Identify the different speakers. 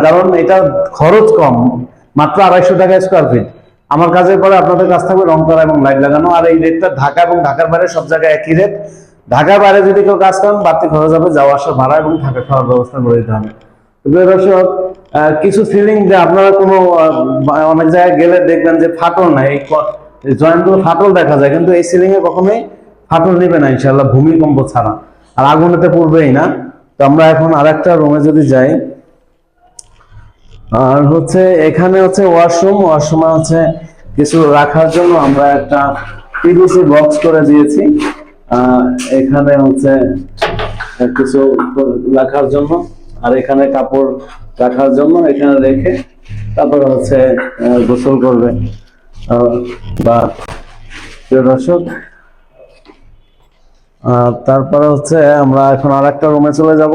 Speaker 1: কারণ এটা খরচ কম, মাত্র 250 টাকা স্কোয়ার ফিট। আমার কাজের পরে আপনাদের কাজ থাকবে রং করা এবং লাইট লাগানো। আর এই রেটটা ঢাকা এবং ঢাকার বাইরে সব জায়গায় একই রেট। ঢাকার বাইরে যদি কেউ কাজ করেন বাড়তি খরচ হবে, যাওয়া আসা ভাড়া এবং থাকা খাওয়ার ব্যবস্থা করে দিতে হবে। দর্শক, কিছু সিলিং যে আপনারা কোনো অনেক জায়গায় গেলে দেখবেন যে ফাটল নাই, এই জয়েন্ট গুলো ফাটল দেখা যায়, কিন্তু এই সিলিং এ কখনোই ফাটল নেবে না ইনশাল্লাহ, ভূমিকম্প ছাড়া। আর আগুনেতে পড়বেই না। তো আমরা এখন আরেকটা রুমে যদি যাই, আর হচ্ছে এখানে হচ্ছে ওয়াশরুমে হচ্ছে কিছু রাখার জন্য আমরা একটা পিভিসি বক্স করে দিয়েছি। এখানে হচ্ছে কিছু রাখার জন্য, আর এখানে কাপড় রাখার জন্য এখানে রেখে তারপরে হচ্ছে গোসল করবে। বা দর্শক, তারপরে হচ্ছে আমরা এখন আর একটা রুমে চলে যাব।